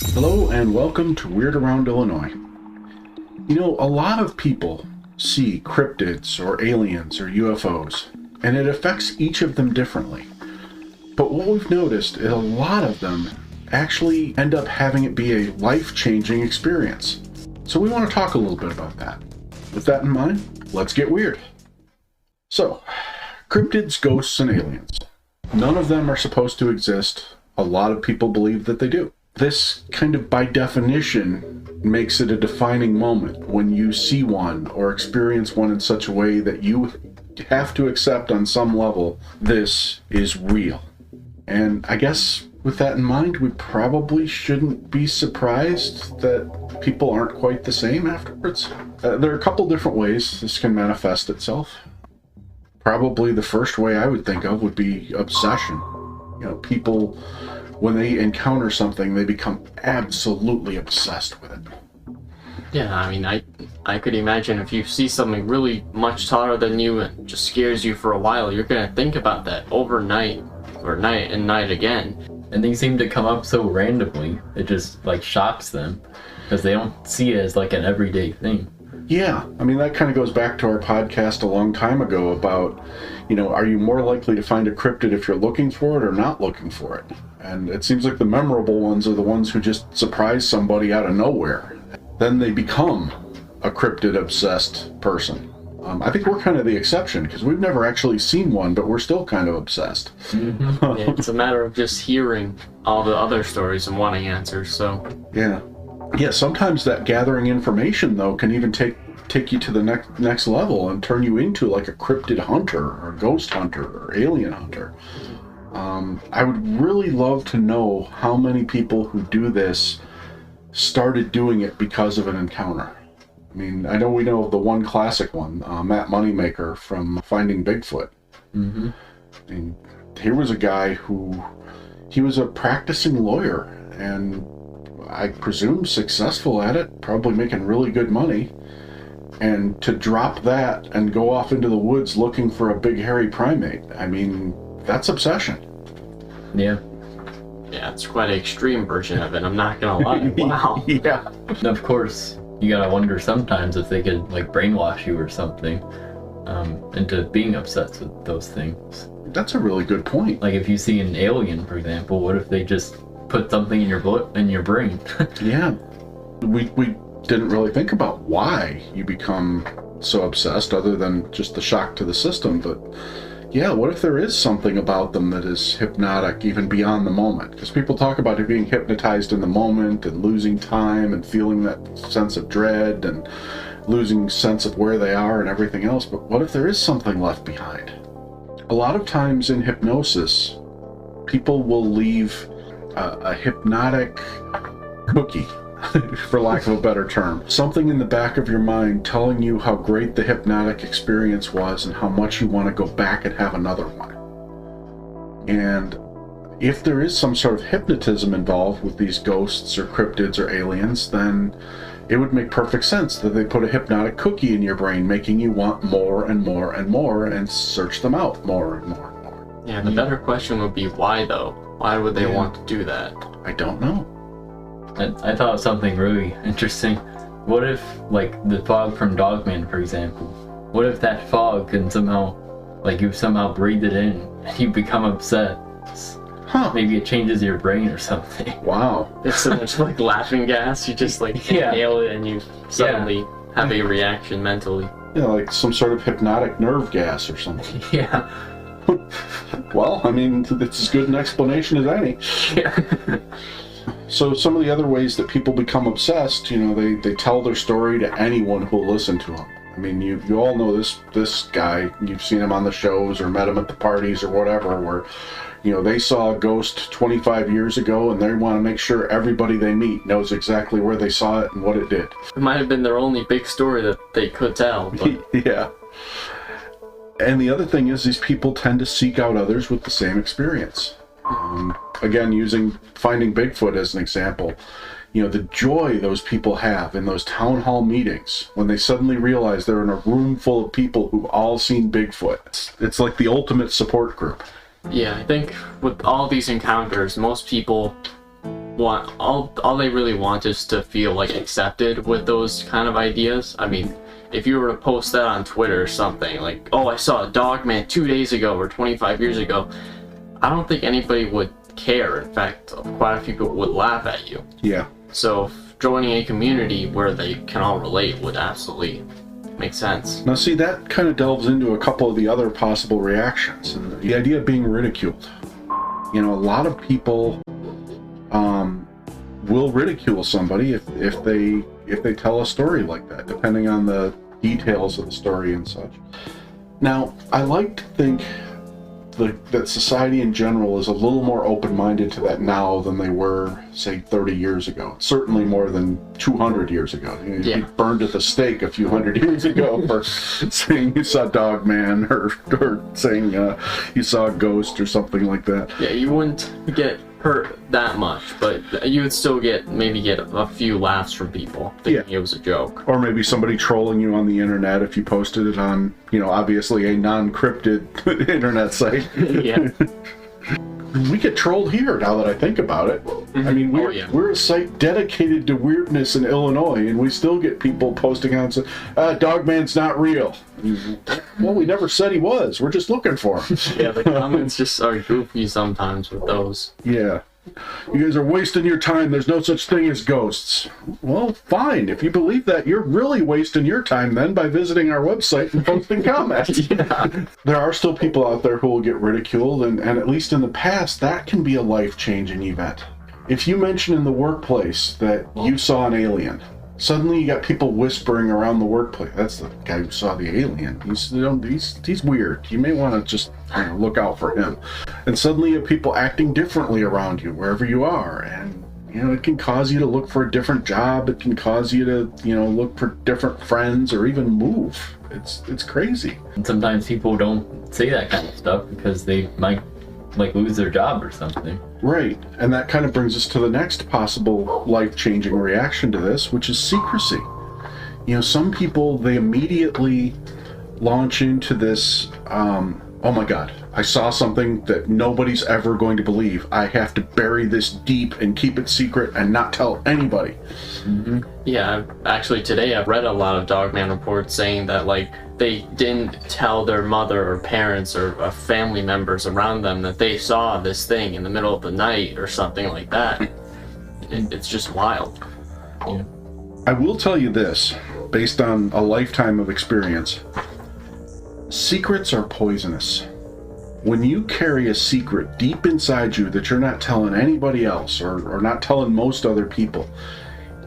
Hello and welcome to Weird Around Illinois. You know, a lot of people see cryptids or aliens or UFOs, and it affects each of them differently. But what we've noticed is a lot of them actually end up having it be a life-changing experience. So we want to talk a little bit about that. With that in mind, let's get weird. So, cryptids, ghosts, and aliens. None of them are supposed to exist. A lot of people believe that they do. This kind of by definition makes it a defining moment when you see one or experience one in such a way that you have to accept on some level this is real. And I guess with that in mind, we probably shouldn't be surprised that people aren't quite the same afterwards. There are a couple different ways this can manifest itself. Probably the first way I would think of would be obsession. You know, people, when they encounter something, they become absolutely obsessed with it. Yeah, I mean, I could imagine if you see something really much taller than you and just scares you for a while, you're gonna think about that overnight or night and night again. And they seem to come up so randomly, it just like shocks them because they don't see it as like an everyday thing. Yeah, I mean, that kind of goes back to our podcast a long time ago about, you know, are you more likely to find a cryptid if you're looking for it or not looking for it? And it seems like the memorable ones are the ones who just surprise somebody out of nowhere. Then they become a cryptid-obsessed person. I think we're kind of the exception because we've never actually seen one, but we're still kind of obsessed. Mm-hmm. Yeah, it's a matter of just hearing all the other stories and wanting answers, so... Yeah, sometimes that gathering information, though, can even take you to the next level and turn you into like a cryptid hunter or ghost hunter or alien hunter. I would really love to know how many people who do this started doing it because of an encounter. I mean, I know we know of the one classic one, Matt Moneymaker from Finding Bigfoot. Mm-hmm. And here was a guy he was a practicing lawyer and I presume successful at it, probably making really good money. And to drop that and go off into the woods looking for a big hairy primate, I mean, that's obsession. Yeah. Yeah, it's quite an extreme version of it, I'm not gonna lie. Wow. Yeah. And of course, you gotta wonder sometimes if they could like brainwash you or something into being obsessed with those things. That's a really good point. Like if you see an alien, for example, what if they just put something in your brain? Yeah. We didn't really think about why you become so obsessed other than just the shock to the system, but yeah, what if there is something about them that is hypnotic even beyond the moment? Because people talk about it being hypnotized in the moment and losing time and feeling that sense of dread and losing sense of where they are and everything else, but what if there is something left behind? A lot of times in hypnosis, people will leave a hypnotic cookie, for lack of a better term. Something in the back of your mind telling you how great the hypnotic experience was and how much you want to go back and have another one. And if there is some sort of hypnotism involved with these ghosts or cryptids or aliens, then it would make perfect sense that they put a hypnotic cookie in your brain, making you want more and more and more and search them out more and more and more. Yeah, the better question would be why, though? Why would they want to do that? I don't know. I thought of something really interesting. What if, like, the fog from Dogman, for example, what if that fog can somehow, like, you somehow breathe it in and you become upset? Huh. Maybe it changes your brain or something. Wow. It's so much like laughing gas, you just like inhale it and you suddenly have a reaction mentally. Yeah, like some sort of hypnotic nerve gas or something. Yeah. Well, I mean, it's as good an explanation as any. Yeah. So some of the other ways that people become obsessed, you know, they tell their story to anyone who'll listen to them. I mean, you all know this guy. You've seen him on the shows or met him at the parties or whatever, where, you know, they saw a ghost 25 years ago and they want to make sure everybody they meet knows exactly where they saw it and what it did. It might have been their only big story that they could tell, but... Yeah. And the other thing is these people tend to seek out others with the same experience. Again, using Finding Bigfoot as an example, you know, the joy those people have in those town hall meetings when they suddenly realize they're in a room full of people who've all seen Bigfoot. It's like the ultimate support group. Yeah, I think with all these encounters, most people want all they really want is to feel like accepted with those kind of ideas. I mean, if you were to post that on Twitter or something, like, oh, I saw a Dogman 2 days ago or 25 years ago, I don't think anybody would care. In fact, quite a few people would laugh at you. Yeah. So joining a community where they can all relate would absolutely make sense. Now, see, that kind of delves into a couple of the other possible reactions. And the idea of being ridiculed. You know, a lot of people will ridicule somebody if they tell a story like that, depending on the details of the story and such. Now, I like to think that society in general is a little more open-minded to that now than they were, say, 30 years ago. Certainly more than 200 years ago. You'd be burned at the stake a few hundred years ago for saying you saw Dogman or saying you saw a ghost or something like that. Yeah, you wouldn't get hurt that much, but you would still maybe get a few laughs from people thinking it was a joke. Or maybe somebody trolling you on the internet if you posted it on, obviously a non-cryptid internet site. Yeah. We get trolled here, now that I think about it. I mean, we're a site dedicated to weirdness in Illinois, and we still get people posting on saying, Dogman's not real. Well, we never said he was. We're just looking for him. Yeah, the comments just are goofy sometimes with those. Yeah. You guys are wasting your time. There's no such thing as ghosts. Well, fine. If you believe that, you're really wasting your time then by visiting our website and posting comments. Yeah. There are still people out there who will get ridiculed, and at least in the past, that can be a life-changing event. If you mention in the workplace that you saw an alien, suddenly you got people whispering around the workplace, that's the guy who saw the alien. He's weird. You may want to just look out for him. And suddenly you have people acting differently around you wherever you are. And, it can cause you to look for a different job. It can cause you to, look for different friends or even move. It's crazy. And sometimes people don't say that kind of stuff because they might lose their job or something. Right, and that kind of brings us to the next possible life-changing reaction to this, which is secrecy. Some people, they immediately launch into this, oh my god, I saw something that nobody's ever going to believe. I have to bury this deep and keep it secret and not tell anybody. Mm-hmm. Yeah, actually today I've read a lot of Dogman reports saying that, they didn't tell their mother or parents or family members around them that they saw this thing in the middle of the night or something like that. It's just wild. Yeah. I will tell you this, based on a lifetime of experience. Secrets are poisonous. When you carry a secret deep inside you that you're not telling anybody else or not telling most other people,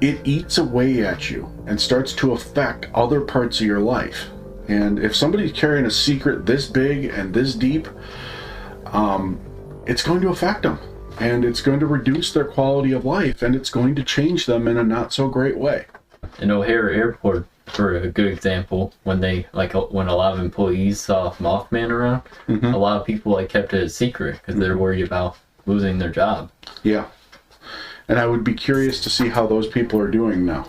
it eats away at you and starts to affect other parts of your life. And if somebody's carrying a secret this big and this deep, it's going to affect them. And it's going to reduce their quality of life, and it's going to change them in a not so great way. In O'Hare Airport, for a good example, when when a lot of employees saw Mothman around, a lot of people kept it a secret because they're worried about losing their job. Yeah. And I would be curious to see how those people are doing now.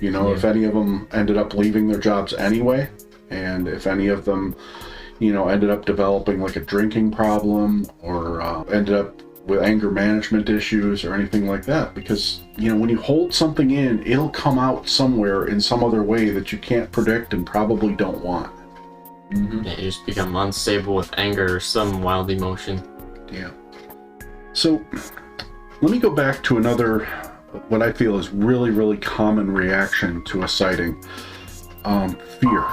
If any of them ended up leaving their jobs anyway, and if any of them, ended up developing a drinking problem or ended up with anger management issues or anything like that. Because, when you hold something in, it'll come out somewhere in some other way that you can't predict and probably don't want. Mm-hmm. Yeah, you just become unstable with anger or some wild emotion. Yeah. So, let me go back to another, what I feel is really, really common reaction to a sighting. Fear.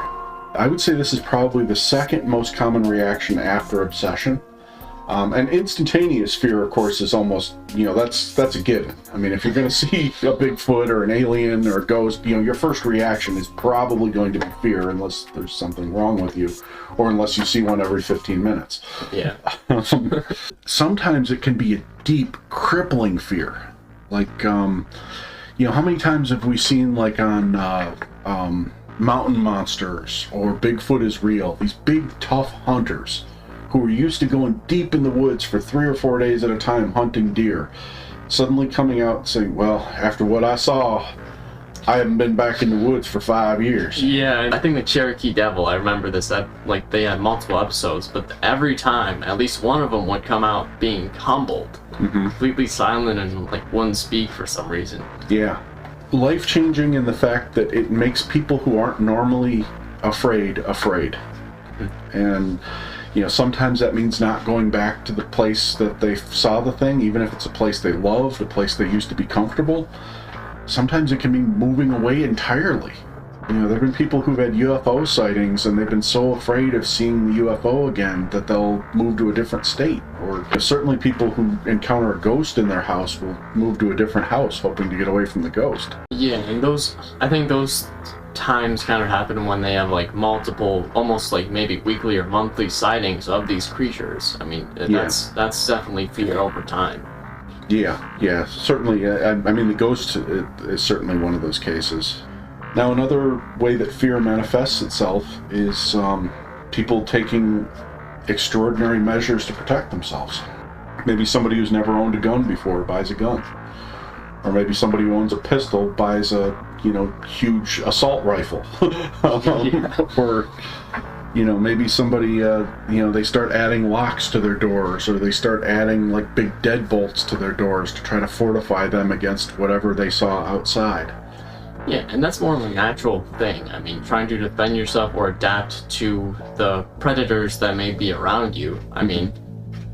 I would say this is probably the second most common reaction after obsession. And instantaneous fear, of course, is almost, that's a given. I mean, if you're going to see a Bigfoot or an alien or a ghost, your first reaction is probably going to be fear unless there's something wrong with you or unless you see one every 15 minutes. Yeah. Sometimes it can be a deep, crippling fear. How many times have we seen, on Mountain Monsters or Bigfoot is Real, these big, tough hunters who were used to going deep in the woods for 3 or 4 days at a time hunting deer, suddenly coming out and saying, well, after what I saw, I haven't been back in the woods for 5 years. Yeah, I think the Cherokee Devil, I remember this, like they had multiple episodes, but every time, at least one of them would come out being humbled, completely silent and like wouldn't speak for some reason. Yeah. Life-changing in the fact that it makes people who aren't normally afraid. And, you know, sometimes that means not going back to the place that they saw the thing, even if it's a place they loved, a place they used to be comfortable. Sometimes it can be moving away entirely. You know, there have been people who've had UFO sightings and they've been so afraid of seeing the UFO again that they'll move to a different state. Or certainly people who encounter a ghost in their house will move to a different house hoping to get away from the ghost. Yeah, and I think those times kind of happen when they have like multiple, almost like maybe weekly or monthly sightings of these creatures. I mean, that's definitely fear over time. Yeah, certainly. I mean, the ghost is certainly one of those cases. Now, another way that fear manifests itself is people taking extraordinary measures to protect themselves. Maybe somebody who's never owned a gun before buys a gun. Or maybe somebody who owns a pistol buys a, huge assault rifle. Or, maybe somebody, they start adding locks to their doors, or they start adding like big deadbolts to their doors to try to fortify them against whatever they saw outside. Yeah, and that's more of a natural thing. I mean, trying to defend yourself or adapt to the predators that may be around you. I mean,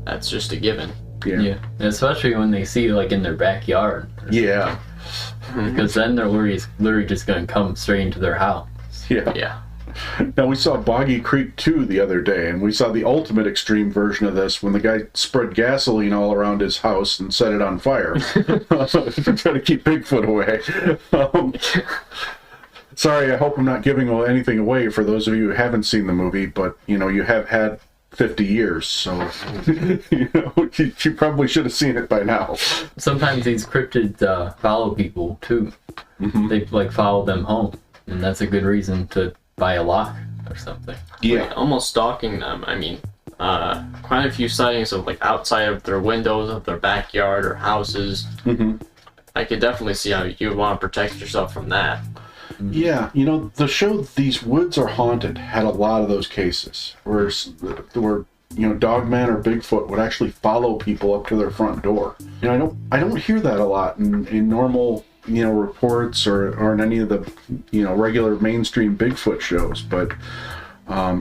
that's just a given. Yeah, especially when they see you like in their backyard. Yeah. Because then they're literally just going to come straight into their house. Yeah. Now, we saw Boggy Creek 2 the other day, and we saw the ultimate extreme version of this when the guy spread gasoline all around his house and set it on fire to try to keep Bigfoot away. Sorry, I hope I'm not giving anything away for those of you who haven't seen the movie, but, you have had 50 years, so you probably should have seen it by now. Sometimes these cryptids follow people, too. They, follow them home, and that's a good reason to buy a lock or something. Yeah. Like, almost stalking them. I mean, quite a few sightings of outside of their windows of their backyard or houses. I could definitely see how you would want to protect yourself from that. Yeah, the show These Woods Are Haunted had a lot of those cases where Dogman or Bigfoot would actually follow people up to their front door. I don't hear that a lot in normal reports or in any of the regular mainstream Bigfoot shows, but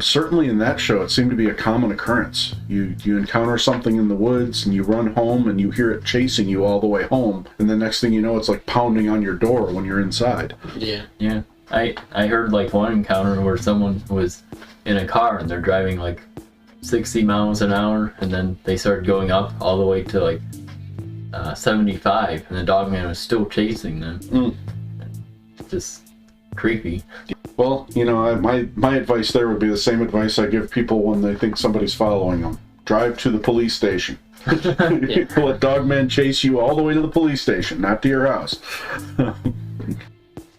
certainly in that show it seemed to be a common occurrence. You encounter something in the woods and you run home and you hear it chasing you all the way home, and the next thing you know it's like pounding on your door when you're inside. Yeah. I heard one encounter where someone was in a car and they're driving 60 miles an hour, and then they started going up all the way to 75, and the Dogman was still chasing them. Just creepy. Well, my advice there would be the same advice I give people when they think somebody's following them. Drive to the police station. Let Dogman chase you all the way to the police station, not to your house.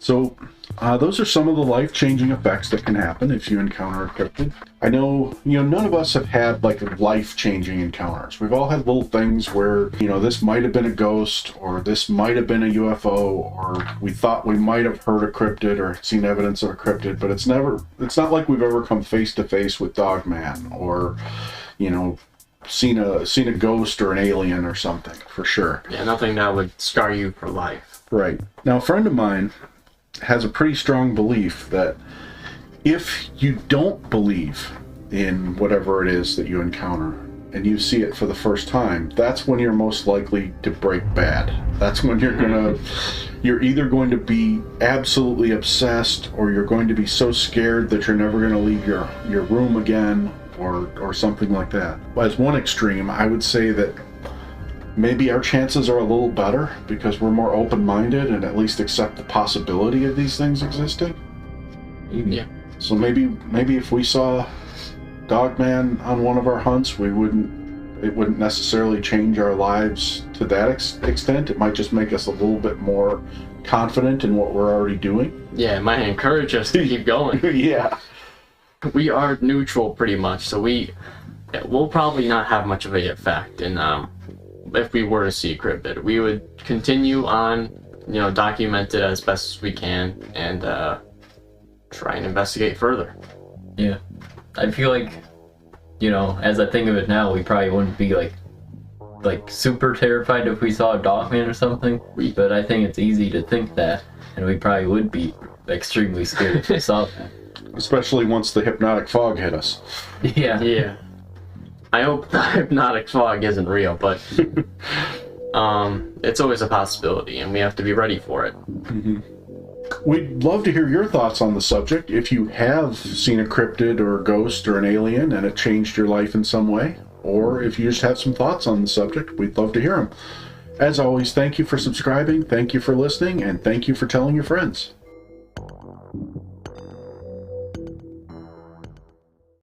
So, those are some of the life-changing effects that can happen if you encounter a cryptid. I know, none of us have had life-changing encounters. We've all had little things where, this might have been a ghost, or this might have been a UFO, or we thought we might have heard a cryptid or seen evidence of a cryptid, but it's not like we've ever come face-to-face with Dogman, or, seen a ghost or an alien or something, for sure. Yeah, nothing that would scar you for life. Right. Now, a friend of mine has a pretty strong belief that if you don't believe in whatever it is that you encounter and you see it for the first time, that's when you're most likely to break bad. That's when you're either going to be absolutely obsessed, or you're going to be so scared that you're never going to leave your room again, or something like that. As one extreme, I would say that maybe our chances are a little better because we're more open-minded and at least accept the possibility of these things existing. Yeah. So maybe if we saw Dogman on one of our hunts, it wouldn't necessarily change our lives to that extent. It might just make us a little bit more confident in what we're already doing. Yeah, it might encourage us to keep going. Yeah. We are neutral pretty much, so we'll probably not have much of an effect in if we were to see a cryptid. We would continue on document it as best as we can and try and investigate further. Yeah. I feel like, as I think of it now, we probably wouldn't be like super terrified if we saw a Dogman or something. But I think it's easy to think that, and we probably would be extremely scared if we saw that. Especially once the hypnotic fog hit us. Yeah. Yeah. I hope the hypnotic fog isn't real, but it's always a possibility, and we have to be ready for it. We'd love to hear your thoughts on the subject. If you have seen a cryptid or a ghost or an alien and it changed your life in some way, or if you just have some thoughts on the subject, we'd love to hear them. As always, thank you for subscribing, thank you for listening, and thank you for telling your friends.